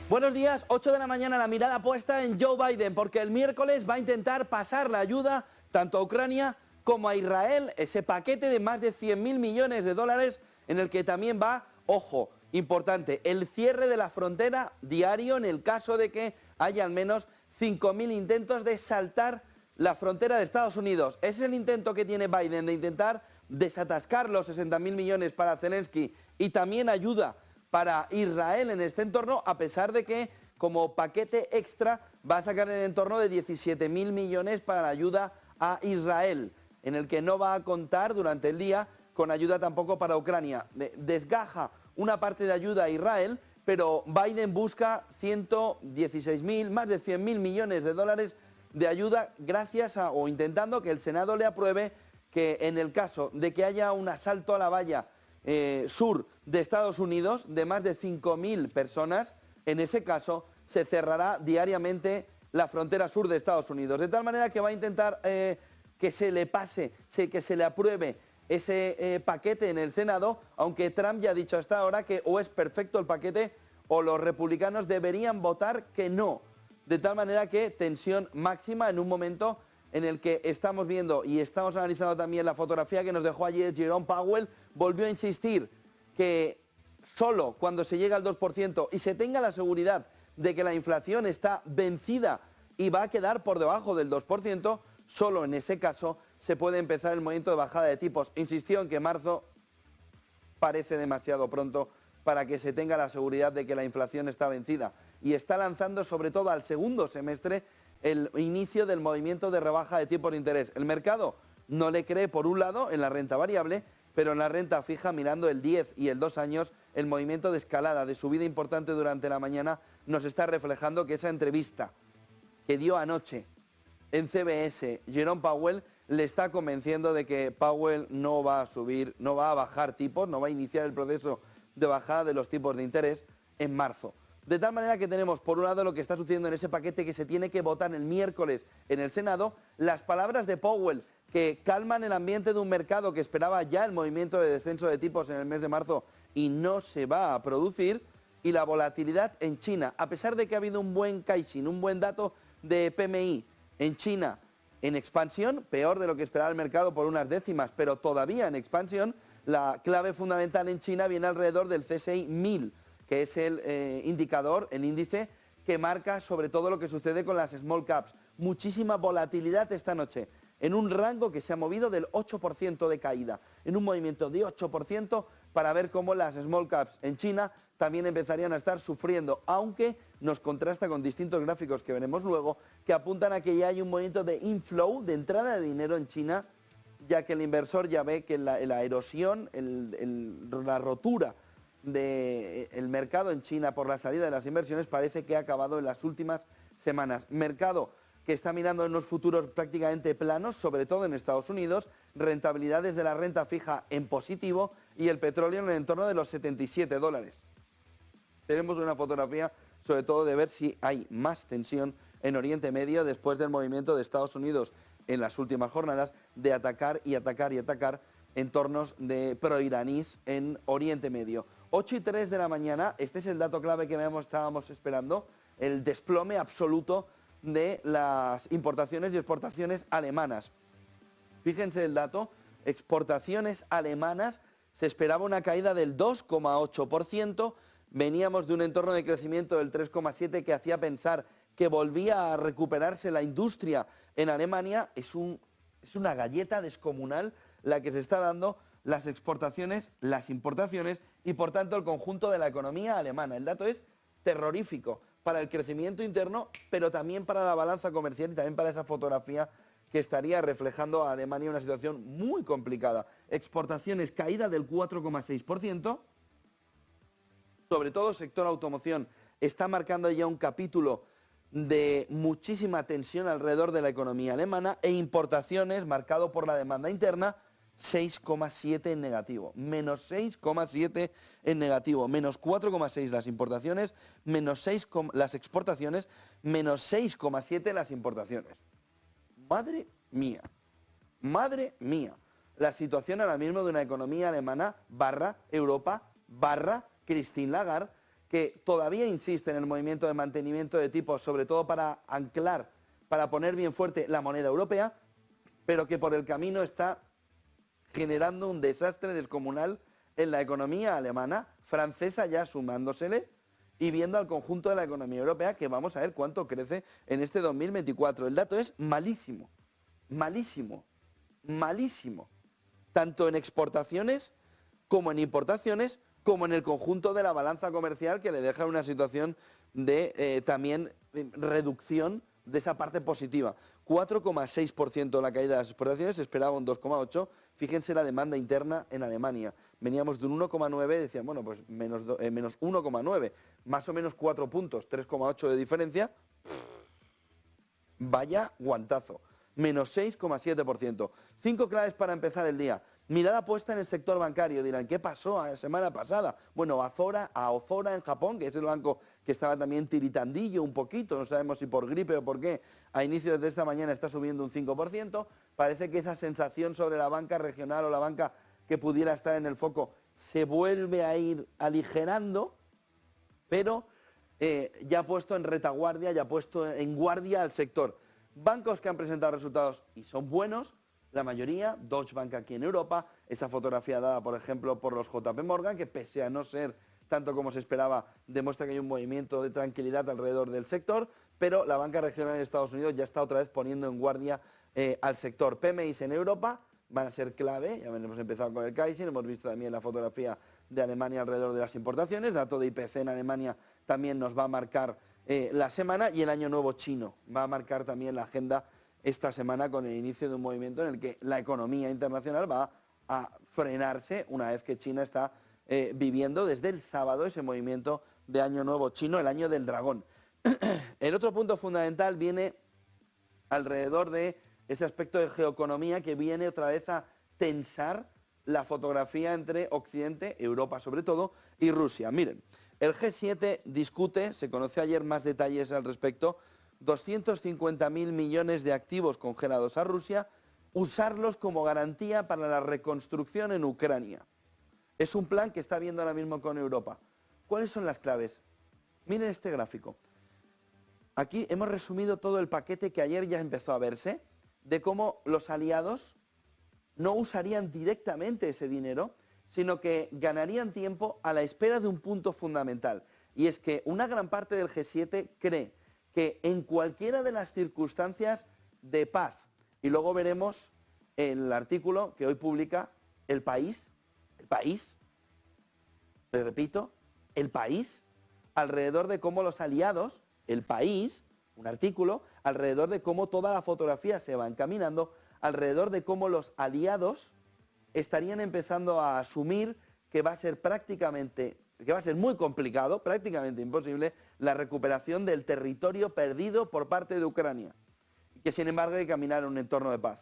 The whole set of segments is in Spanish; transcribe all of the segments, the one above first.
Buenos días, 8 de la mañana, la mirada puesta en Joe Biden, porque el miércoles va a intentar pasar la ayuda tanto a Ucrania como a Israel, ese paquete de más de 100.000 millones de dólares en el que también va, ojo, importante, el cierre de la frontera diario en el caso de que haya al menos 5.000 intentos de saltar la frontera de Estados Unidos. Ese es el intento que tiene Biden de intentar desatascar los 60.000 millones para Zelensky y también ayuda para Israel en este entorno, a pesar de que como paquete extra va a sacar el entorno de 17.000 millones para la ayuda a Israel, en el que no va a contar durante el día con ayuda tampoco para Ucrania. Desgaja una parte de ayuda a Israel, pero Biden busca 116.000, más de 100.000 millones de dólares de ayuda gracias a, o intentando que el Senado le apruebe que en el caso de que haya un asalto a la valla sur de Estados Unidos de más de 5.000 personas, en ese caso se cerrará diariamente la frontera sur de Estados Unidos. De tal manera que va a intentar que se le pase, que se le apruebe ese paquete en el Senado, aunque Trump ya ha dicho hasta ahora que o es perfecto el paquete o los republicanos deberían votar que no. De tal manera que tensión máxima en un momento en el que estamos viendo y estamos analizando también la fotografía que nos dejó ayer Jerome Powell. Volvió a insistir que solo cuando se llega al 2% y se tenga la seguridad de que la inflación está vencida y va a quedar por debajo del 2%, solo en ese caso se puede empezar el movimiento de bajada de tipos. Insistió en que marzo parece demasiado pronto para que se tenga la seguridad de que la inflación está vencida, y está lanzando sobre todo al segundo semestre el inicio del movimiento de rebaja de tipos de interés. El mercado no le cree, por un lado, en la renta variable, pero en la renta fija, mirando el 10 y el 2 años, el movimiento de escalada, de subida importante durante la mañana, nos está reflejando que esa entrevista que dio anoche en CBS, Jerome Powell, le está convenciendo de que Powell no va a subir, no va a bajar tipos, no va a iniciar el proceso de bajada de los tipos de interés en marzo. De tal manera que tenemos, por un lado, lo que está sucediendo en ese paquete que se tiene que votar el miércoles en el Senado, las palabras de Powell que calman el ambiente de un mercado que esperaba ya el movimiento de descenso de tipos en el mes de marzo y no se va a producir, y la volatilidad en China. A pesar de que ha habido un buen Caixin, un buen dato de PMI en China en expansión, peor de lo que esperaba el mercado por unas décimas, pero todavía en expansión, la clave fundamental en China viene alrededor del CSI 1000, que es el indicador, el índice que marca sobre todo lo que sucede con las small caps. Muchísima volatilidad esta noche, en un rango que se ha movido del 8% de caída, en un movimiento de 8% para ver cómo las small caps en China también empezarían a estar sufriendo, aunque nos contrasta con distintos gráficos que veremos luego, que apuntan a que ya hay un movimiento de inflow, de entrada de dinero en China, ya que el inversor ya ve que la erosión, la rotura del mercado en China por la salida de las inversiones parece que ha acabado en las últimas semanas. Mercado que está mirando en unos futuros prácticamente planos, sobre todo en Estados Unidos, rentabilidades de la renta fija en positivo y el petróleo en el entorno de los 77 dólares. Tenemos una fotografía sobre todo de ver si hay más tensión en Oriente Medio después del movimiento de Estados Unidos en las últimas jornadas de atacar y atacar y atacar entornos de proiraníes en Oriente Medio. 8:03 de la mañana, este es el dato clave que estábamos esperando, el desplome absoluto de las importaciones y exportaciones alemanas. Fíjense el dato, exportaciones alemanas, se esperaba una caída del 2,8%, veníamos de un entorno de crecimiento del 3,7% que hacía pensar que volvía a recuperarse la industria en Alemania. Es una galleta descomunal la que se está dando las exportaciones, las importaciones y por tanto el conjunto de la economía alemana. El dato es terrorífico para el crecimiento interno, pero también para la balanza comercial y también para esa fotografía que estaría reflejando a Alemania una situación muy complicada. Exportaciones caída del 4,6%, sobre todo sector automoción está marcando ya un capítulo de muchísima tensión alrededor de la economía alemana, e importaciones marcado por la demanda interna 6,7 en negativo, menos 6,7 en negativo, menos 4,6 las importaciones, menos 6 las exportaciones, menos 6,7 las importaciones. Madre mía, la situación ahora mismo de una economía alemana barra Europa barra Christine Lagarde, que todavía insiste en el movimiento de mantenimiento de tipos, sobre todo para anclar, para poner bien fuerte la moneda europea, pero que por el camino está generando un desastre descomunal en la economía alemana, francesa ya sumándosele, y viendo al conjunto de la economía europea, que vamos a ver cuánto crece en este 2024. El dato es malísimo, malísimo, malísimo, tanto en exportaciones como en importaciones, como en el conjunto de la balanza comercial, que le deja una situación de también reducción de esa parte positiva. 4,6% la caída de las exportaciones, se esperaba un 2,8%. Fíjense la demanda interna en Alemania. Veníamos de un 1,9%, decían, bueno, pues menos 1,9%, más o menos 4 puntos, 3,8% de diferencia. Vaya guantazo. Menos 6,7%. 5 claves para empezar el día. Mirada puesta en el sector bancario. Dirán, ¿qué pasó la semana pasada? Bueno, Aozora en Japón, que es el banco que estaba también tiritandillo un poquito, no sabemos si por gripe o por qué, a inicios de esta mañana está subiendo un 5%. Parece que esa sensación sobre la banca regional o la banca que pudiera estar en el foco se vuelve a ir aligerando, pero ya ha puesto en retaguardia, ya ha puesto en guardia al sector. Bancos que han presentado resultados y son buenos, la mayoría, Deutsche Bank aquí en Europa, esa fotografía dada, por ejemplo, por los JP Morgan, que pese a no ser tanto como se esperaba, demuestra que hay un movimiento de tranquilidad alrededor del sector, pero la banca regional en Estados Unidos ya está otra vez poniendo en guardia al sector. PMIs en Europa van a ser clave, ya hemos empezado con el Kaizen, hemos visto también la fotografía de Alemania alrededor de las importaciones, dato de IPC en Alemania también nos va a marcar la semana, y el año nuevo chino va a marcar también la agenda esta semana con el inicio de un movimiento en el que la economía internacional va a frenarse una vez que China está viviendo desde el sábado ese movimiento de año nuevo chino, el año del dragón. El otro punto fundamental viene alrededor de ese aspecto de geoeconomía que viene otra vez a tensar la fotografía entre Occidente, Europa sobre todo, y Rusia. Miren, el G7 discute, se conoció ayer más detalles al respecto, 250.000 millones de activos congelados a Rusia, usarlos como garantía para la reconstrucción en Ucrania. Es un plan que está viendo ahora mismo con Europa. ¿Cuáles son las claves? Miren este gráfico. Aquí hemos resumido todo el paquete que ayer ya empezó a verse, de cómo los aliados no usarían directamente ese dinero, sino que ganarían tiempo a la espera de un punto fundamental. Y es que una gran parte del G7 cree que en cualquiera de las circunstancias de paz, y luego veremos el artículo que hoy publica El País, le repito, El País, alrededor de cómo los aliados, El País, un artículo, alrededor de cómo toda la fotografía se va encaminando, alrededor de cómo los aliados estarían empezando a asumir que va a ser muy complicado, prácticamente imposible, la recuperación del territorio perdido por parte de Ucrania, y que sin embargo hay que caminar en un entorno de paz.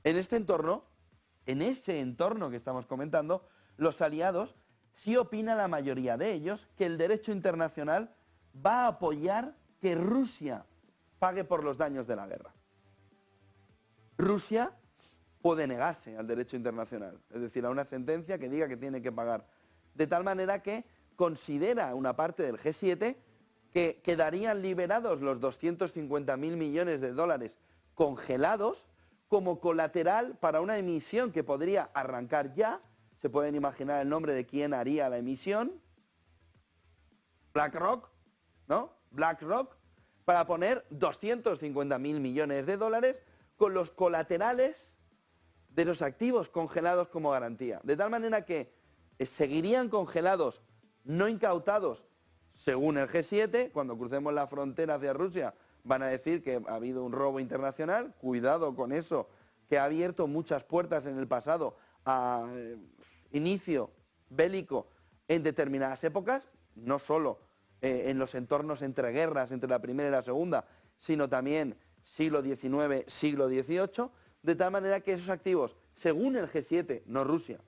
En este entorno, en ese entorno que estamos comentando, los aliados, sí opina la mayoría de ellos que el derecho internacional va a apoyar que Rusia pague por los daños de la guerra. Rusia puede negarse al derecho internacional, es decir, a una sentencia que diga que tiene que pagar. De tal manera que considera una parte del G7 que quedarían liberados los 250.000 millones de dólares congelados como colateral para una emisión que podría arrancar ya. Se pueden imaginar el nombre de quién haría la emisión. BlackRock, ¿no? BlackRock, para poner 250.000 millones de dólares con los colaterales de los activos congelados como garantía. De tal manera que seguirían congelados, no incautados, según el G7, cuando crucemos la frontera hacia Rusia, van a decir que ha habido un robo internacional. Cuidado con eso, que ha abierto muchas puertas en el pasado a inicio bélico en determinadas épocas, no solo en los entornos entre guerras, entre la primera y la segunda, sino también siglo XIX, siglo XVIII, de tal manera que esos activos, según el G7, no Rusia,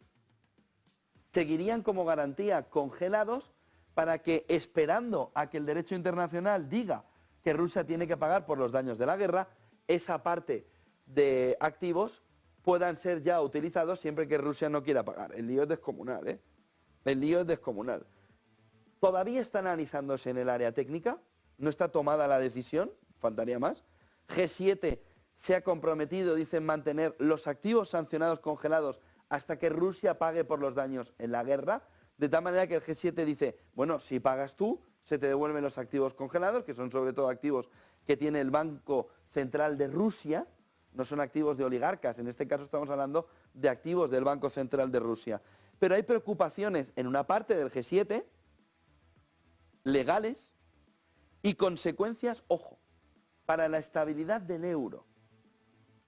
seguirían como garantía congelados para que, esperando a que el derecho internacional diga que Rusia tiene que pagar por los daños de la guerra, esa parte de activos puedan ser ya utilizados siempre que Rusia no quiera pagar. El lío es descomunal, ¿eh? El lío es descomunal. Todavía está analizándose en el área técnica, no está tomada la decisión, faltaría más. G7 se ha comprometido, dicen, mantener los activos sancionados congelados hasta que Rusia pague por los daños en la guerra, de tal manera que el G7 dice, bueno, si pagas tú, se te devuelven los activos congelados, que son sobre todo activos que tiene el Banco Central de Rusia, no son activos de oligarcas, en este caso estamos hablando de activos del Banco Central de Rusia. Pero hay preocupaciones en una parte del G7, legales, y consecuencias, ojo, para la estabilidad del euro.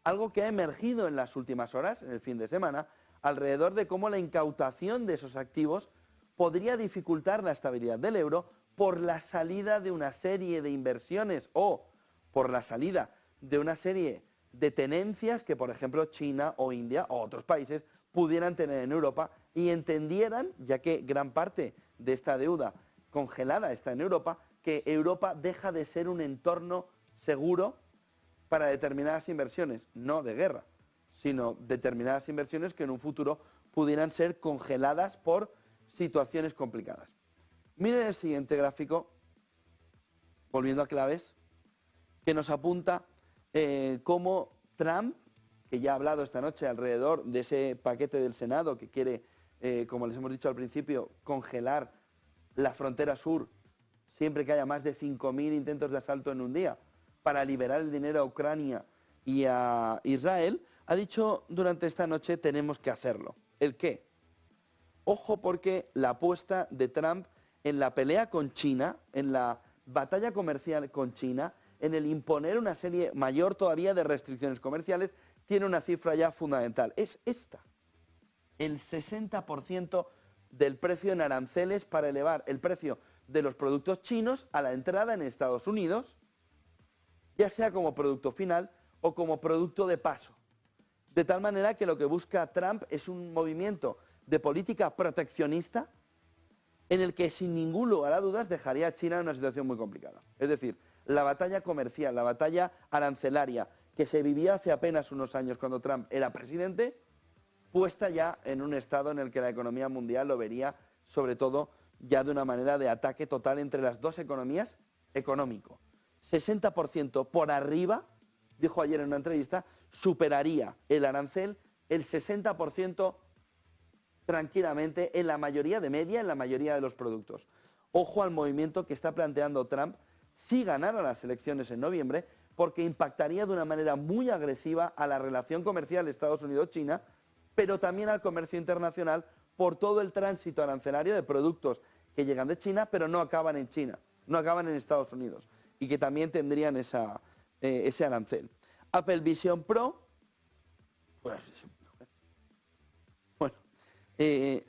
Algo que ha emergido en las últimas horas, en el fin de semana, alrededor de cómo la incautación de esos activos podría dificultar la estabilidad del euro por la salida de una serie de inversiones o por la salida de una serie de tenencias que, por ejemplo, China o India o otros países pudieran tener en Europa y entendieran, ya que gran parte de esta deuda congelada está en Europa, que Europa deja de ser un entorno seguro para determinadas inversiones, no de guerra, sino determinadas inversiones que en un futuro pudieran ser congeladas por situaciones complicadas. Miren el siguiente gráfico, volviendo a claves, que nos apunta cómo Trump, que ya ha hablado esta noche alrededor de ese paquete del Senado que quiere, como les hemos dicho al principio, congelar la frontera sur siempre que haya más de 5.000 intentos de asalto en un día, para liberar el dinero a Ucrania y a Israel, ha dicho durante esta noche tenemos que hacerlo. ¿El qué? Ojo, porque la apuesta de Trump en la pelea con China, en la batalla comercial con China, en el imponer una serie mayor todavía de restricciones comerciales, tiene una cifra ya fundamental. Es esta. El 60% del precio en aranceles para elevar el precio de los productos chinos a la entrada en Estados Unidos, ya sea como producto final o como producto de paso. De tal manera que lo que busca Trump es un movimiento de política proteccionista en el que sin ningún lugar a dudas dejaría a China en una situación muy complicada. Es decir, la batalla comercial, la batalla arancelaria que se vivía hace apenas unos años cuando Trump era presidente, puesta ya en un estado en el que la economía mundial lo vería sobre todo ya de una manera de ataque total entre las dos economías económico. 60% por arriba, dijo ayer en una entrevista, superaría el arancel el 60% tranquilamente en la mayoría de media, en la mayoría de los productos. Ojo al movimiento que está planteando Trump si ganara las elecciones en noviembre, porque impactaría de una manera muy agresiva a la relación comercial Estados Unidos-China, pero también al comercio internacional por todo el tránsito arancelario de productos que llegan de China, pero no acaban en China, no acaban en Estados Unidos, y que también tendrían ese arancel. Apple Vision Pro, bueno,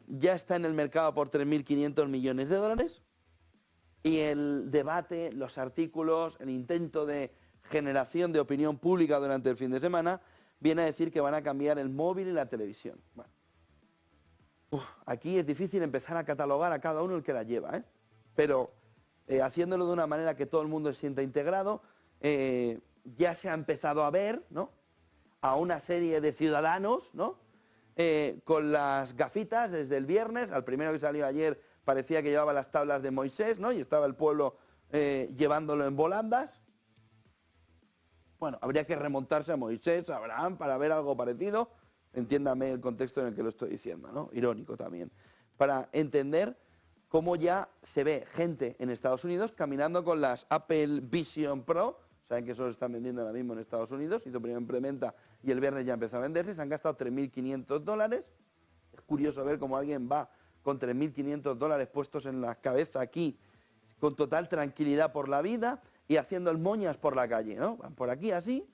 ya está en el mercado por 3.500 millones de dólares, y el debate, los artículos, el intento de generación de opinión pública durante el fin de semana viene a decir que van a cambiar el móvil y la televisión. Bueno, aquí es difícil empezar a catalogar a cada uno el que la lleva, pero haciéndolo de una manera que todo el mundo se sienta integrado, ya se ha empezado a ver, ¿no?, a una serie de ciudadanos, ¿no?, con las gafitas desde el viernes. Al primero que salió ayer parecía que llevaba las tablas de Moisés, ¿no?, y estaba el pueblo llevándolo en volandas. Bueno, habría que remontarse a Moisés, a Abraham, para ver algo parecido. Entiéndame el contexto en el que lo estoy diciendo, ¿no?, irónico también, para entender cómo ya se ve gente en Estados Unidos caminando con las Apple Vision Pro. Saben que eso se están vendiendo ahora mismo en Estados Unidos, hizo primero en preventa y el viernes ya empezó a venderse. Se han gastado 3.500 dólares. Es curioso ver cómo alguien va con 3.500 dólares puestos en la cabeza aquí, con total tranquilidad por la vida y haciendo el moñas por la calle, ¿no? Van por aquí así,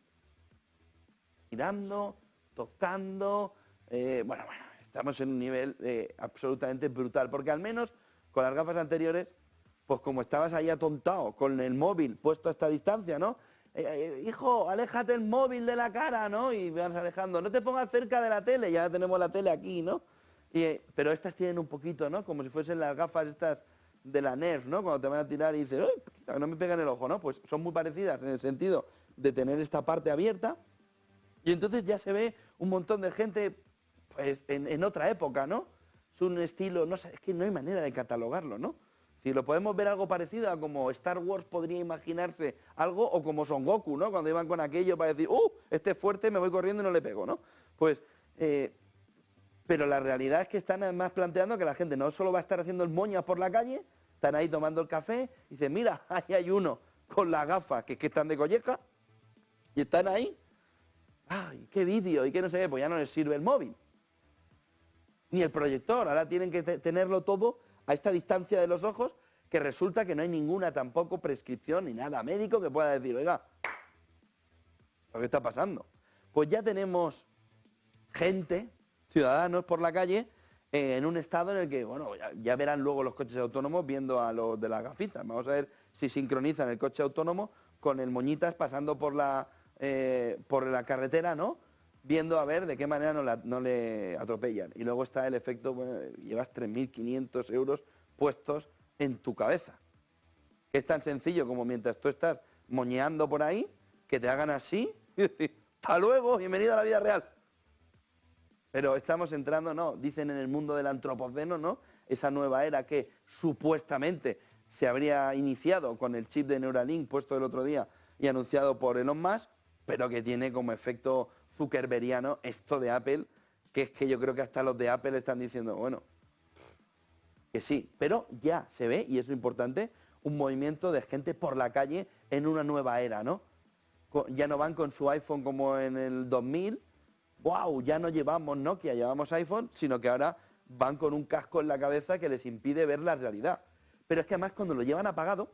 mirando, tocando. Bueno, estamos en un nivel absolutamente brutal, porque al menos con las gafas anteriores, pues como estabas ahí atontado con el móvil puesto a esta distancia, ¿no? Hijo, aléjate el móvil de la cara, ¿no? Y vas alejando, no te pongas cerca de la tele, ya tenemos la tele aquí, ¿no? Pero estas tienen un poquito, ¿no?, como si fuesen las gafas estas de la Nerf, ¿no?, cuando te van a tirar y dices, ¡ay, no me pegan el ojo!, ¿no? Pues son muy parecidas en el sentido de tener esta parte abierta, y entonces ya se ve un montón de gente pues en otra época, ¿no? Es un estilo, no sé, es que no hay manera de catalogarlo, ¿no? Si lo podemos ver algo parecido a como Star Wars podría imaginarse algo, o como Son Goku, ¿no? Cuando iban con aquello para decir, este es fuerte, me voy corriendo y no le pego, ¿no? Pues, pero la realidad es que están además planteando que la gente no solo va a estar haciendo el moñas por la calle, están ahí tomando el café, y dicen, mira, ahí hay uno con las gafas que están de colleja, y están ahí, ¡ay, qué vídeo! Y qué no sé qué, pues ya no les sirve el móvil, ni el proyector, ahora tienen que tenerlo todo a esta distancia de los ojos, que resulta que no hay ninguna tampoco prescripción ni nada médico que pueda decir, oiga, ¿lo que está pasando? Pues ya tenemos gente, ciudadanos por la calle, en un estado en el que, bueno, ya verán luego los coches autónomos viendo a los de las gafitas. Vamos a ver si sincronizan el coche autónomo con el moñitas pasando por la carretera, ¿no? Viendo a ver de qué manera no le atropellan. Y luego está el efecto, bueno, llevas 3.500 euros puestos en tu cabeza. Que es tan sencillo como mientras tú estás moñeando por ahí, que te hagan así y decir, hasta luego, bienvenido a la vida real. Pero estamos entrando, ¿no? Dicen en el mundo del antropoceno, ¿no? Esa nueva era que supuestamente se habría iniciado con el chip de Neuralink puesto el otro día y anunciado por Elon Musk, pero que tiene como efecto zuckerbergiano esto de Apple, que es que yo creo que hasta los de Apple están diciendo, bueno, que sí, pero ya se ve, y es lo importante, un movimiento de gente por la calle en una nueva era, ¿no? Ya no van con su iPhone como en el 2000, ¡wow! Ya no llevamos Nokia, llevamos iPhone, sino que ahora van con un casco en la cabeza que les impide ver la realidad. Pero es que además cuando lo llevan apagado,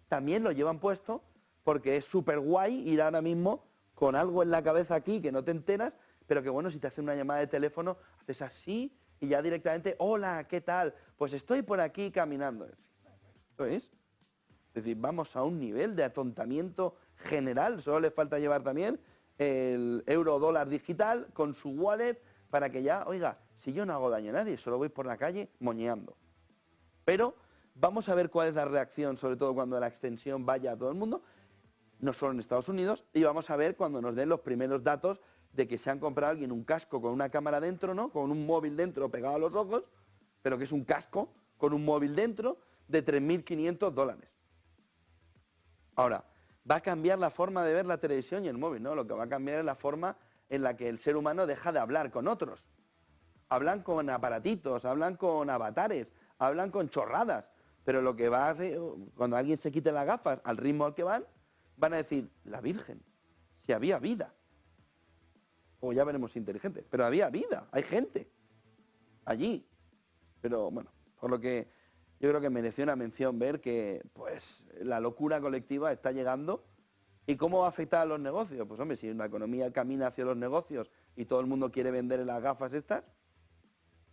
también lo llevan puesto, porque es súper guay ir ahora mismo con algo en la cabeza aquí que no te enteras, pero que bueno, si te hacen una llamada de teléfono, haces así y ya directamente, hola, ¿qué tal? Pues estoy por aquí caminando. Esto es decir, vamos a un nivel de atontamiento general, solo le falta llevar también el euro dólar digital con su wallet para que ya, oiga, si yo no hago daño a nadie, solo voy por la calle moñeando. Pero vamos a ver cuál es la reacción, sobre todo cuando la extensión vaya a todo el mundo, no solo en Estados Unidos, y vamos a ver cuando nos den los primeros datos de que se han comprado alguien un casco con una cámara dentro, ¿no? Con un móvil dentro pegado a los ojos, pero que es un casco con un móvil dentro de 3.500 dólares. Ahora, va a cambiar la forma de ver la televisión y el móvil, ¿no? Lo que va a cambiar es la forma en la que el ser humano deja de hablar con otros. Hablan con aparatitos, hablan con avatares, hablan con chorradas, pero lo que va a hacer, cuando alguien se quite las gafas al ritmo al que van a decir, la Virgen, si había vida. O ya veremos si inteligente, pero había vida, hay gente allí. Pero bueno, por lo que yo creo que mereció una mención ver que pues la locura colectiva está llegando. ¿Y cómo va a afectar a los negocios? Pues hombre, si la economía camina hacia los negocios y todo el mundo quiere vender las gafas estas,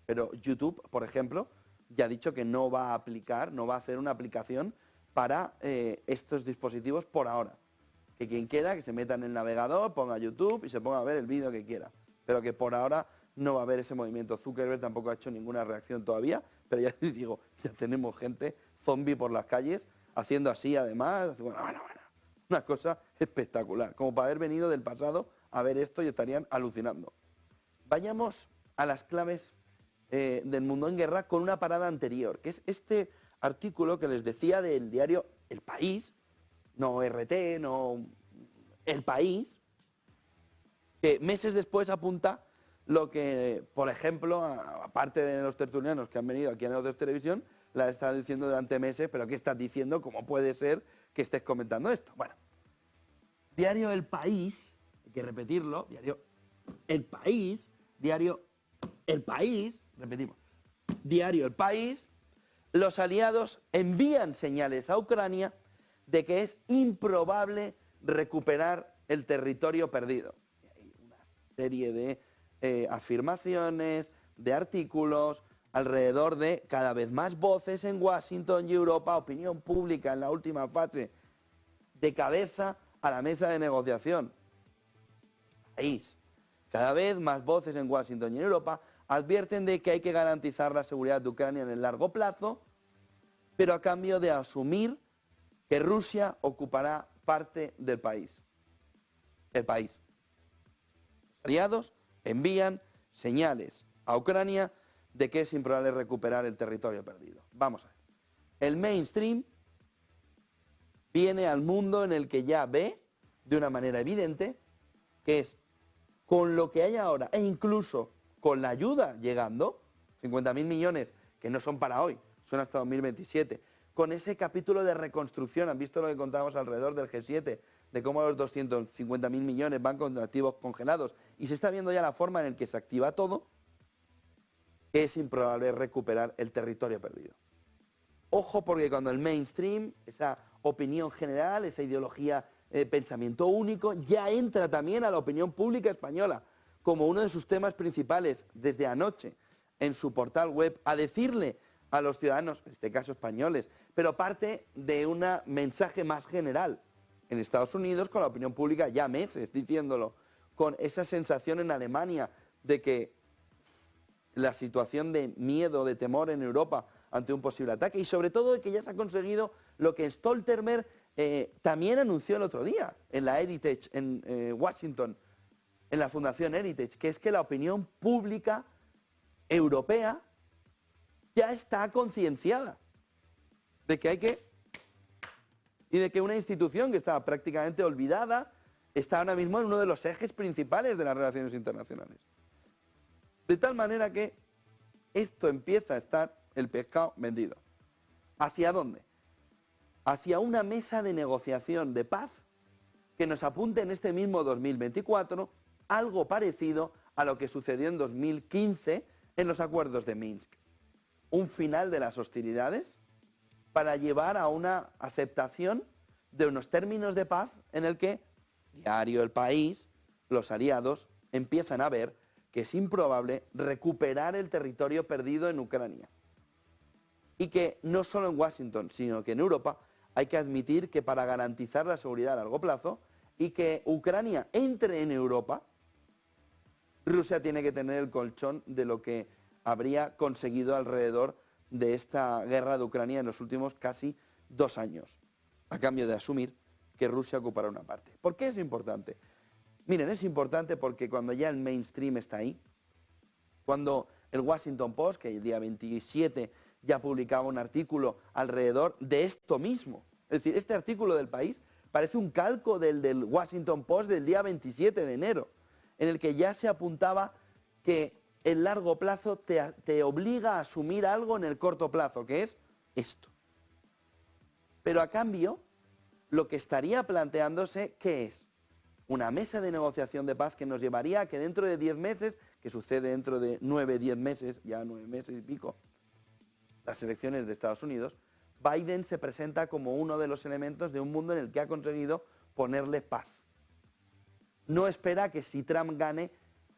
pero YouTube, por ejemplo, ya ha dicho que no va a aplicar, no va a hacer una aplicación para estos dispositivos por ahora. Que quien quiera, que se meta en el navegador, ponga YouTube y se ponga a ver el vídeo que quiera. Pero que por ahora no va a haber ese movimiento. Zuckerberg tampoco ha hecho ninguna reacción todavía, pero ya te digo, ya tenemos gente zombie por las calles, haciendo así además, bueno, una cosa espectacular, como para haber venido del pasado a ver esto y estarían alucinando. Vayamos a las claves del mundo en guerra con una parada anterior, que es este artículo que les decía del diario El País, no RT, no El País, que meses después apunta lo que, por ejemplo, aparte de los tertulianos que han venido aquí a Negocios Televisión, la he estado diciendo durante meses, pero ¿qué estás diciendo? ¿Cómo puede ser que estés comentando esto? Bueno, diario El País, hay que repetirlo, diario El País, repetimos, diario El País, los aliados envían señales a Ucrania de que es improbable recuperar el territorio perdido. Hay una serie de afirmaciones, de artículos, alrededor de cada vez más voces en Washington y Europa, opinión pública en la última fase, de cabeza a la mesa de negociación. País. Cada vez más voces en Washington y en Europa advierten de que hay que garantizar la seguridad de Ucrania en el largo plazo, pero a cambio de asumir que Rusia ocupará parte del país. El país. Los aliados envían señales a Ucrania de que es improbable recuperar el territorio perdido. Vamos a ver. el mainstream viene al mundo en el que ya ve de una manera evidente que es con lo que hay ahora e incluso con la ayuda llegando, 50.000 millones que no son para hoy, son hasta 2027, con ese capítulo de reconstrucción, han visto lo que contábamos alrededor del G7, de cómo los 250.000 millones van con activos congelados y se está viendo ya la forma en la que se activa todo, que es improbable recuperar el territorio perdido. Ojo, porque cuando el mainstream, esa opinión general, esa ideología, pensamiento único, ya entra también a la opinión pública española como uno de sus temas principales desde anoche en su portal web, a decirle a los ciudadanos, en este caso españoles, pero parte de un mensaje más general en Estados Unidos, con la opinión pública ya meses diciéndolo, con esa sensación en Alemania de que la situación de miedo, de temor en Europa ante un posible ataque y sobre todo de que ya se ha conseguido lo que Stoltenberg también anunció el otro día en la Heritage en Washington, en la Fundación Heritage, que es que la opinión pública europea ya está concienciada de que hay que... y de que una institución que estaba prácticamente olvidada está ahora mismo en uno de los ejes principales de las relaciones internacionales. De tal manera que esto empieza a estar el pescado vendido. ¿Hacia dónde? Hacia una mesa de negociación de paz que nos apunte en este mismo 2024 algo parecido a lo que sucedió en 2015 en los acuerdos de Minsk. Un final de las hostilidades para llevar a una aceptación de unos términos de paz en el que diario El País, los aliados, empiezan a ver que es improbable recuperar el territorio perdido en Ucrania. Y que no solo en Washington, sino que en Europa hay que admitir que para garantizar la seguridad a largo plazo y que Ucrania entre en Europa, Rusia tiene que tener el colchón de lo que habría conseguido alrededor de esta guerra de Ucrania en los últimos casi 2 años, a cambio de asumir que Rusia ocupará una parte. ¿Por qué es importante? Miren, es importante porque cuando ya el mainstream está ahí, cuando el Washington Post, que el día 27 ya publicaba un artículo alrededor de esto mismo, es decir, este artículo del País parece un calco del Washington Post del día 27 de enero, en el que ya se apuntaba que el largo plazo te obliga a asumir algo en el corto plazo, que es esto. Pero a cambio, lo que estaría planteándose, ¿qué es? Una mesa de negociación de paz que nos llevaría a que dentro de 10 meses, que sucede dentro de 9, 10 meses, ya 9 meses y pico, las elecciones de Estados Unidos, Biden se presenta como uno de los elementos de un mundo en el que ha conseguido ponerle paz. No espera que si Trump gane,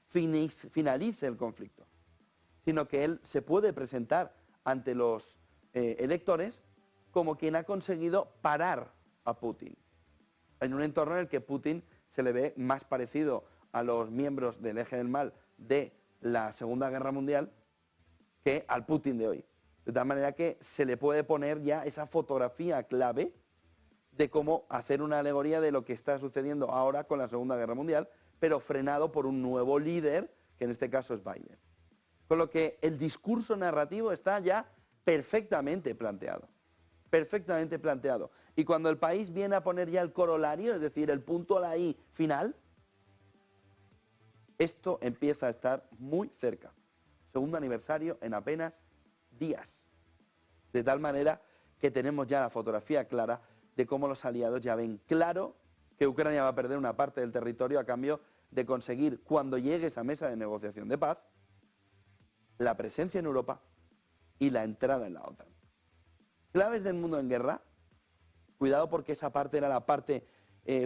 finalice el conflicto, sino que él se puede presentar ante los electores como quien ha conseguido parar a Putin, en un entorno en el que Putin se le ve más parecido a los miembros del eje del mal de la Segunda Guerra Mundial que al Putin de hoy. De tal manera que se le puede poner ya esa fotografía clave de cómo hacer una alegoría de lo que está sucediendo ahora con la Segunda Guerra Mundial, pero frenado por un nuevo líder, que en este caso es Biden. Con lo que el discurso narrativo está ya perfectamente planteado. Perfectamente planteado. Y cuando el País viene a poner ya el corolario, es decir, el punto a la I final, esto empieza a estar muy cerca. Segundo aniversario en apenas días. De tal manera que tenemos ya la fotografía clara de cómo los aliados ya ven claro que Ucrania va a perder una parte del territorio a cambio de conseguir, cuando llegue esa mesa de negociación de paz, la presencia en Europa y la entrada en la OTAN. Claves del mundo en guerra, cuidado porque esa parte era la parte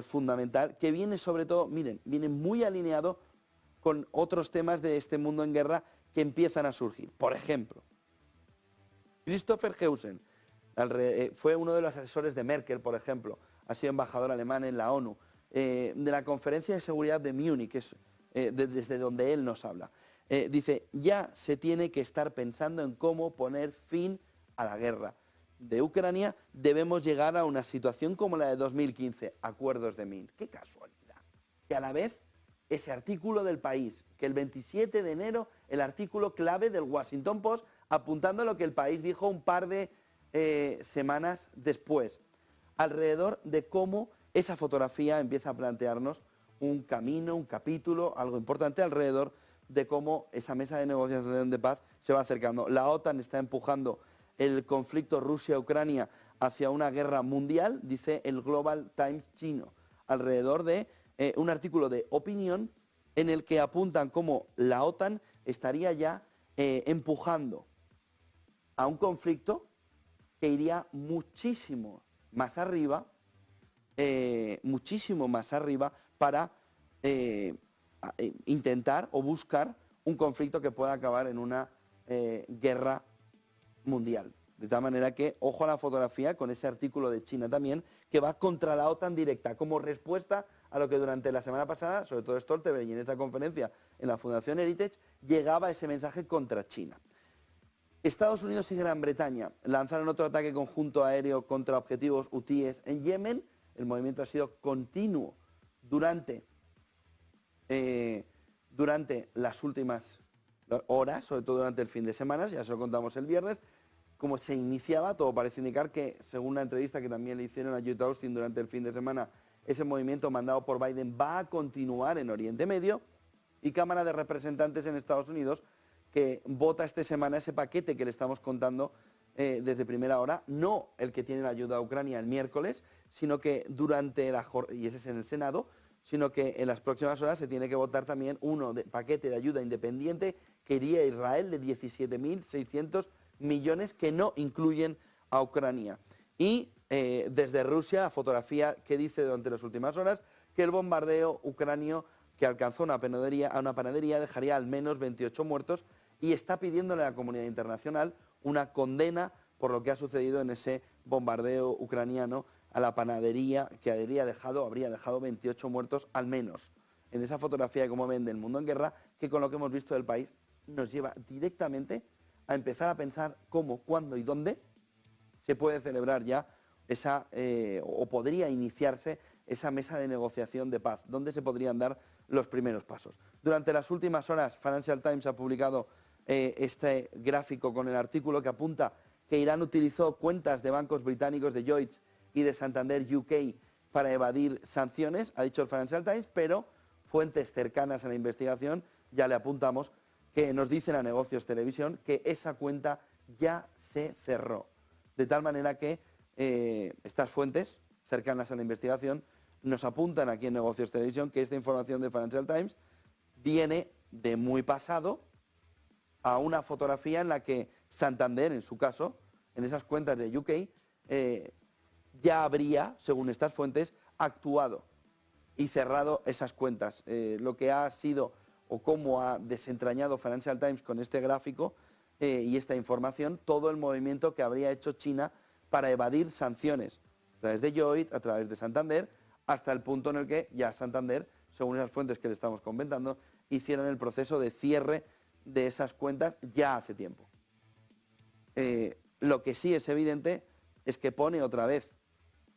fundamental, que viene sobre todo, miren, viene muy alineado con otros temas de este mundo en guerra que empiezan a surgir. Por ejemplo, Christopher Heusen fue uno de los asesores de Merkel, por ejemplo, ha sido embajador alemán en la ONU, de la Conferencia de Seguridad de Múnich, que es desde donde él nos habla. Dice, ya se tiene que estar pensando en cómo poner fin a la guerra de Ucrania, debemos llegar a una situación como la de 2015, acuerdos de Minsk. ¡Qué casualidad! Que a la vez ese artículo del País, que el 27 de enero, el artículo clave del Washington Post, apuntando a lo que el País dijo un par de semanas después, alrededor de cómo esa fotografía empieza a plantearnos un camino, un capítulo, algo importante alrededor de cómo esa mesa de negociación de paz se va acercando. La OTAN está empujando el conflicto Rusia-Ucrania hacia una guerra mundial, dice el Global Times chino, alrededor de un artículo de opinión en el que apuntan cómo la OTAN estaría ya empujando a un conflicto que iría muchísimo más arriba para intentar o buscar un conflicto que pueda acabar en una guerra mundial. De tal manera que, ojo a la fotografía con ese artículo de China también, que va contra la OTAN directa, como respuesta a lo que durante la semana pasada, sobre todo Stoltenberg y en esa conferencia en la Fundación Heritage, llegaba ese mensaje contra China. Estados Unidos y Gran Bretaña lanzaron otro ataque conjunto aéreo contra objetivos hutíes en Yemen. El movimiento ha sido continuo durante las últimas horas, sobre todo durante el fin de semana, ya se lo contamos el viernes. Como se iniciaba, todo parece indicar que, según la entrevista que también le hicieron a Lloyd Austin durante el fin de semana, ese movimiento mandado por Biden va a continuar en Oriente Medio, y Cámara de Representantes en Estados Unidos, que vota esta semana ese paquete que le estamos contando desde primera hora, no el que tiene la ayuda a Ucrania el miércoles, sino que durante la jornada, y ese es en el Senado, sino que en las próximas horas se tiene que votar también uno de paquete de ayuda independiente que iría a Israel de 17.600 millones que no incluyen a Ucrania. Y desde Rusia, fotografía que dice durante las últimas horas que el bombardeo ucranio que alcanzó una panadería dejaría al menos 28 muertos, y está pidiéndole a la comunidad internacional una condena por lo que ha sucedido en ese bombardeo ucraniano a la panadería, que habría dejado 28 muertos al menos. En esa fotografía de cómo vende el mundo en guerra, que con lo que hemos visto del país nos lleva directamente a empezar a pensar cómo, cuándo y dónde se puede celebrar ya esa, o podría iniciarse esa mesa de negociación de paz, dónde se podrían dar los primeros pasos. Durante las últimas horas, Financial Times ha publicado este gráfico con el artículo que apunta que Irán utilizó cuentas de bancos británicos de Lloyds y de Santander UK para evadir sanciones, ha dicho el Financial Times, pero fuentes cercanas a la investigación ya le apuntamos que nos dicen a Negocios Televisión que esa cuenta ya se cerró. De tal manera que estas fuentes cercanas a la investigación nos apuntan aquí en Negocios Televisión que esta información de Financial Times viene de muy pasado a una fotografía en la que Santander, en su caso, en esas cuentas de UK, ya habría, según estas fuentes, actuado y cerrado esas cuentas. Lo que ha sido o cómo ha desentrañado Financial Times con este gráfico y esta información, todo el movimiento que habría hecho China para evadir sanciones a través de Lloyd, a través de Santander, hasta el punto en el que ya Santander, según esas fuentes que le estamos comentando, hicieron el proceso de cierre de esas cuentas ya hace tiempo. Lo que sí es evidente es que pone otra vez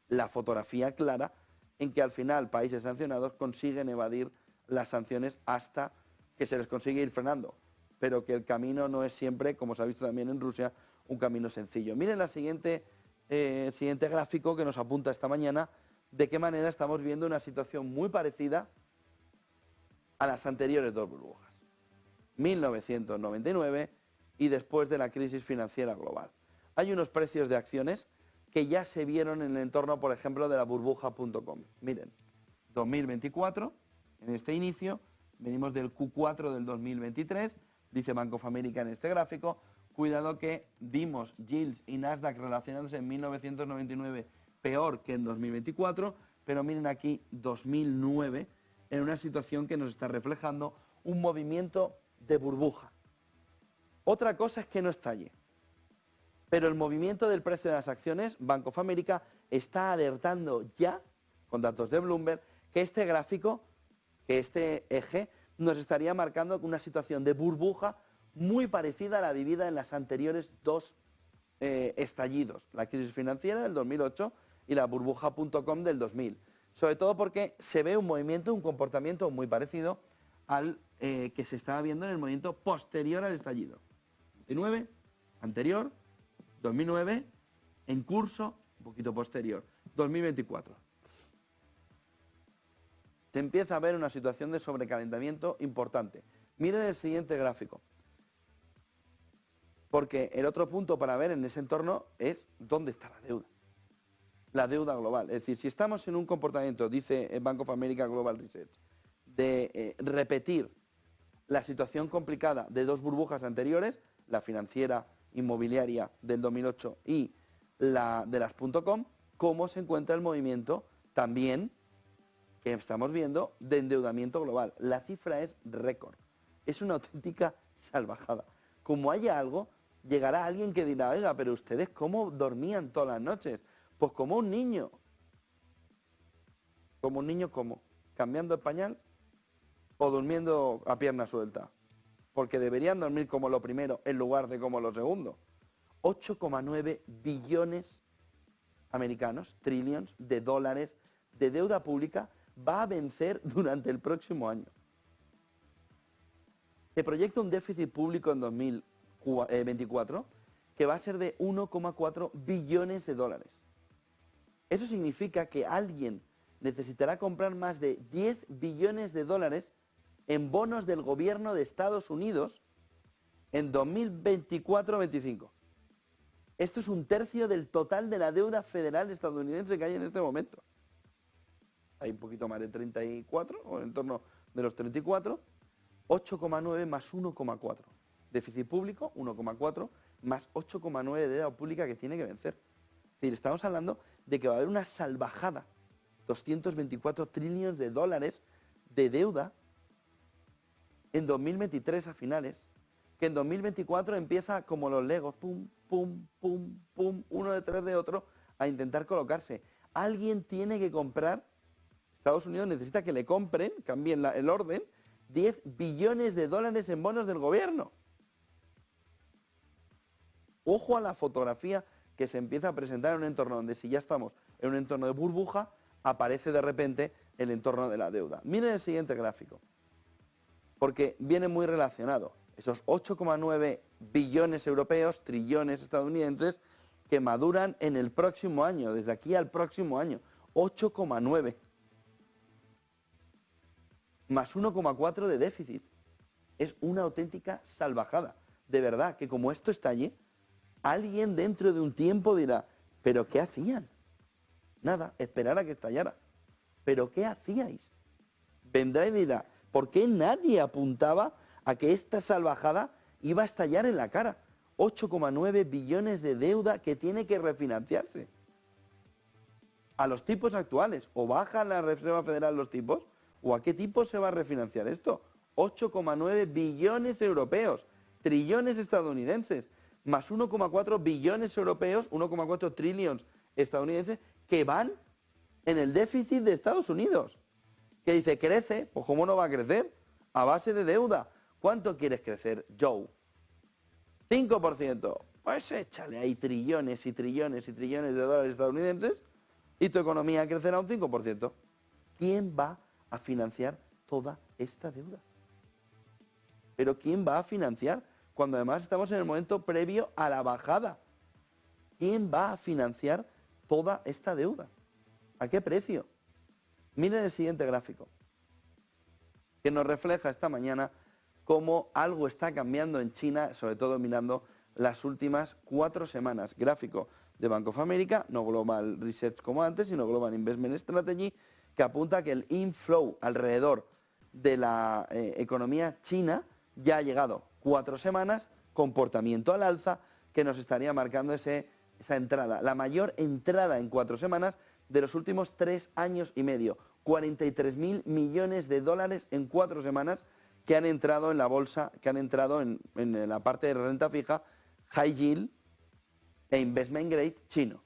la fotografía clara en que al final países sancionados consiguen evadir las sanciones hasta que se les consigue ir frenando, pero que el camino no es siempre, como se ha visto también en Rusia, un camino sencillo. Miren el siguiente gráfico que nos apunta esta mañana de qué manera estamos viendo una situación muy parecida a las anteriores dos burbujas, 1999 y después de la crisis financiera global. Hay unos precios de acciones que ya se vieron en el entorno, por ejemplo, de la burbuja.com. Miren, 2024, en este inicio, venimos del Q4 del 2023, dice Bank of America en este gráfico. Cuidado que vimos yields y Nasdaq relacionándose en 1999 peor que en 2024, pero miren aquí 2009, en una situación que nos está reflejando un movimiento de burbuja. Otra cosa es que no estalle, pero el movimiento del precio de las acciones, Bank of America está alertando ya, con datos de Bloomberg, que este gráfico, que este eje, nos estaría marcando una situación de burbuja muy parecida a la vivida en las anteriores dos estallidos, la crisis financiera del 2008 y la burbuja.com del 2000. Sobre todo porque se ve un movimiento, un comportamiento muy parecido al que se estaba viendo en el movimiento posterior al estallido. 2009, anterior, 2009 en curso, un poquito posterior, 2024. Se empieza a ver una situación de sobrecalentamiento importante. Miren el siguiente gráfico. Porque el otro punto para ver en ese entorno es dónde está la deuda. La deuda global. Es decir, si estamos en un comportamiento, dice el Bank of America Global Research, de repetir la situación complicada de dos burbujas anteriores, la financiera inmobiliaria del 2008 y la de las .com, cómo se encuentra el movimiento también que estamos viendo de endeudamiento global. La cifra es récord. Es una auténtica salvajada. Como haya algo, llegará alguien que dirá, oiga, pero ustedes ¿cómo dormían todas las noches? Pues como un niño. ¿Como un niño cómo? ¿Cambiando el pañal o durmiendo a pierna suelta? Porque deberían dormir como lo primero en lugar de como lo segundo. 8,9 billones americanos, trillions de dólares de deuda pública va a vencer durante el próximo año. Se proyecta un déficit público en 2024 que va a ser de 1,4 billones de dólares. Eso significa que alguien necesitará comprar más de 10 billones de dólares en bonos del gobierno de Estados Unidos en 2024-25. Esto es un tercio del total de la deuda federal estadounidense que hay en este momento. Hay un poquito más de 34, o en torno de los 34, 8,9 más 1,4. Déficit público, 1,4, más 8,9 de deuda pública que tiene que vencer. Es decir, estamos hablando de que va a haber una salvajada, 224 trillones de dólares de deuda en 2023 a finales, que en 2024 empieza como los legos, pum, pum, pum, pum, uno detrás de otro, a intentar colocarse. Alguien tiene que comprar, Estados Unidos necesita que le compren, cambien el orden, 10 billones de dólares en bonos del gobierno. Ojo a la fotografía que se empieza a presentar en un entorno donde si ya estamos en un entorno de burbuja, aparece de repente el entorno de la deuda. Miren el siguiente gráfico, porque viene muy relacionado. Esos 8,9 billones europeos, trillones estadounidenses, que maduran en el próximo año, desde aquí al próximo año. 8,9. Más 1,4 de déficit. Es una auténtica salvajada. De verdad, que como esto está allí, alguien dentro de un tiempo dirá, ¿pero qué hacían? Nada, esperar a que estallara. ¿Pero qué hacíais? Vendrá y dirá, ¿por qué nadie apuntaba a que esta salvajada iba a estallar en la cara? 8,9 billones de deuda que tiene que refinanciarse. A los tipos actuales, o baja la Reserva Federal los tipos, o a qué tipo se va a refinanciar esto. 8,9 billones europeos, trillones estadounidenses, más 1,4 billones europeos, 1,4 trillones estadounidenses, que van en el déficit de Estados Unidos. Que dice, crece, pues ¿cómo no va a crecer? A base de deuda. ¿Cuánto quieres crecer, Joe? 5%. Pues échale ahí trillones y trillones y trillones de dólares estadounidenses y tu economía crecerá un 5%. ¿Quién va a financiar toda esta deuda? ¿Pero quién va a financiar cuando además estamos en el momento previo a la bajada? ¿Quién va a financiar toda esta deuda? ¿A qué precio? Miren el siguiente gráfico, que nos refleja esta mañana cómo algo está cambiando en China, sobre todo mirando las últimas 4 semanas. Gráfico de Bank of America, no Global Research como antes, sino Global Investment Strategy, que apunta que el inflow alrededor de la economía china ya ha llegado 4 semanas, comportamiento al alza, que nos estaría marcando esa entrada, la mayor entrada en 4 semanas de los últimos 3 años y medio. 43.000 millones de dólares en 4 semanas que han entrado en la bolsa, que han entrado en la parte de renta fija, high yield e investment grade chino.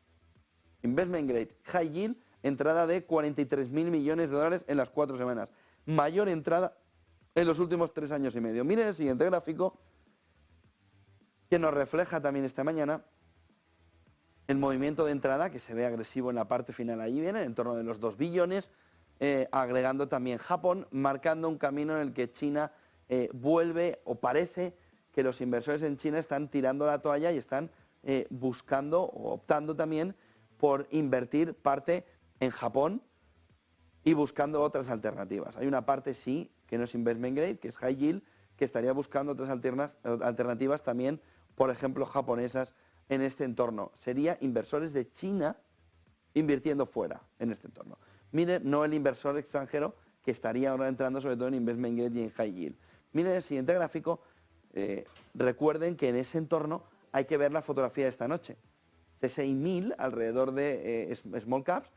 Investment grade, high yield, entrada de 43.000 millones de dólares en las 4 semanas. Mayor entrada en los últimos 3 años y medio. Miren el siguiente gráfico, que nos refleja también esta mañana el movimiento de entrada, que se ve agresivo en la parte final. Allí viene, en torno de los 2 billones, agregando también Japón, marcando un camino en el que China vuelve, o parece que los inversores en China están tirando la toalla y están buscando o optando también por invertir parte en Japón y buscando otras alternativas. Hay una parte sí que no es investment grade, que es high yield, que estaría buscando otras alternativas también, por ejemplo, japonesas en este entorno. Sería inversores de China invirtiendo fuera en este entorno. Mire, no el inversor extranjero que estaría ahora entrando sobre todo en investment grade y en high yield. Miren el siguiente gráfico. Recuerden que en ese entorno hay que ver la fotografía de esta noche. C6000 alrededor de small caps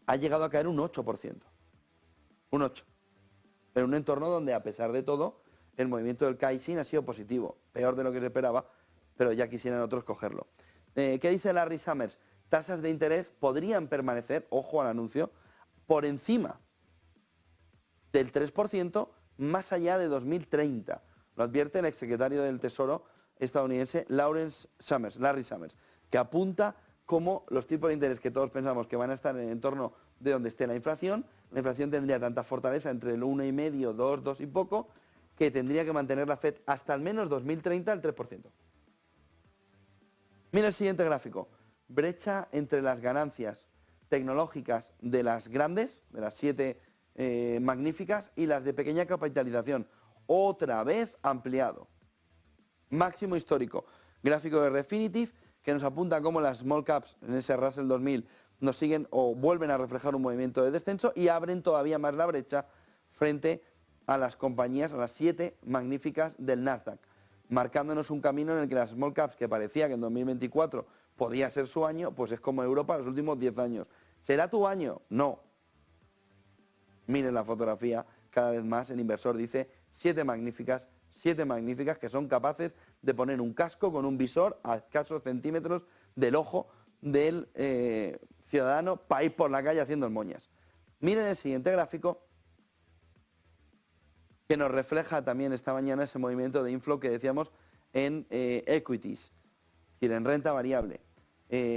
ha llegado a caer un 8%. Un 8%. En un entorno donde, a pesar de todo, el movimiento del Caixin ha sido positivo. Peor de lo que se esperaba, pero ya quisieran otros cogerlo. ¿Qué dice Larry Summers? Tasas de interés podrían permanecer, ojo al anuncio, por encima del 3% más allá de 2030. Lo advierte el exsecretario del Tesoro estadounidense Larry Summers, que apunta cómo los tipos de interés que todos pensamos que van a estar en el entorno de donde esté la inflación tendría tanta fortaleza entre el 1,5, 2, 2 y poco, que tendría que mantener la Fed hasta al menos 2030 el 3%. Mira el siguiente gráfico. Brecha entre las ganancias tecnológicas de las grandes, de las 7 magníficas, y las de pequeña capitalización. Otra vez ampliado. Máximo histórico. Gráfico de Refinitiv que nos apunta cómo las small caps en ese Russell 2000 nos siguen o vuelven a reflejar un movimiento de descenso y abren todavía más la brecha frente a las compañías, a las 7 magníficas del Nasdaq, marcándonos un camino en el que las small caps, que parecía que en 2024 podía ser su año, pues es como Europa los últimos 10 años. ¿Será tu año? No. Miren la fotografía, cada vez más el inversor dice 7 magníficas que son capaces de poner un casco con un visor a escasos centímetros del ojo del ciudadano para ir por la calle haciendo moñas. Miren el siguiente gráfico, que nos refleja también esta mañana ese movimiento de inflow que decíamos en equities, es decir, en renta variable.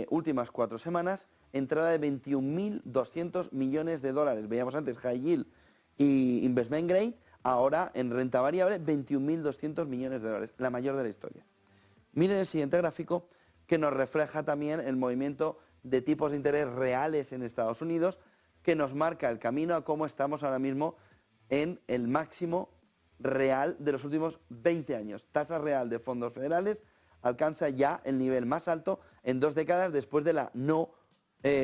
Últimas 4 semanas, entrada de 21.200 millones de dólares. Veíamos antes high yield y investment grade, ahora en renta variable 21.200 millones de dólares, la mayor de la historia. Miren el siguiente gráfico, que nos refleja también el movimiento de tipos de interés reales en Estados Unidos, que nos marca el camino a cómo estamos ahora mismo en el máximo real de los últimos 20 años. Tasa real de fondos federales alcanza ya el nivel más alto en 2 décadas después de la no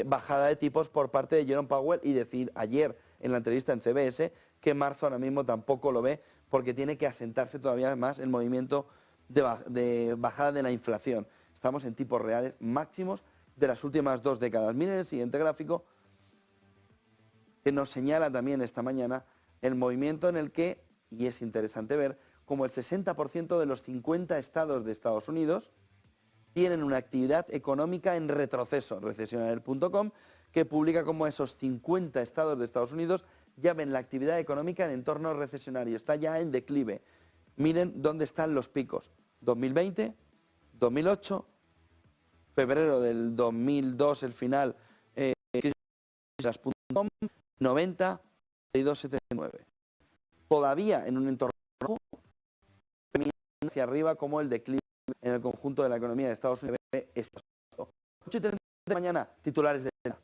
bajada de tipos por parte de Jerome Powell y decir ayer en la entrevista en CBS que marzo ahora mismo tampoco lo ve porque tiene que asentarse todavía más el movimiento de bajada de la inflación. Estamos en tipos reales máximos de las últimas 2 décadas. Miren el siguiente gráfico, que nos señala también esta mañana el movimiento en el que, y es interesante ver, como el 60% de los 50 estados de Estados Unidos tienen una actividad económica en retroceso. Recesionaire.com, que publica cómo esos 50 estados de Estados Unidos ya ven la actividad económica en entorno recesionario, está ya en declive. Miren dónde están los picos. 2020, 2008, febrero del 2002, el final, crisis.com, 90, 32,79. Todavía en un entorno rojo, hacia arriba como el declive en el conjunto de la economía de Estados Unidos. 8:30 de la mañana, titulares de cena.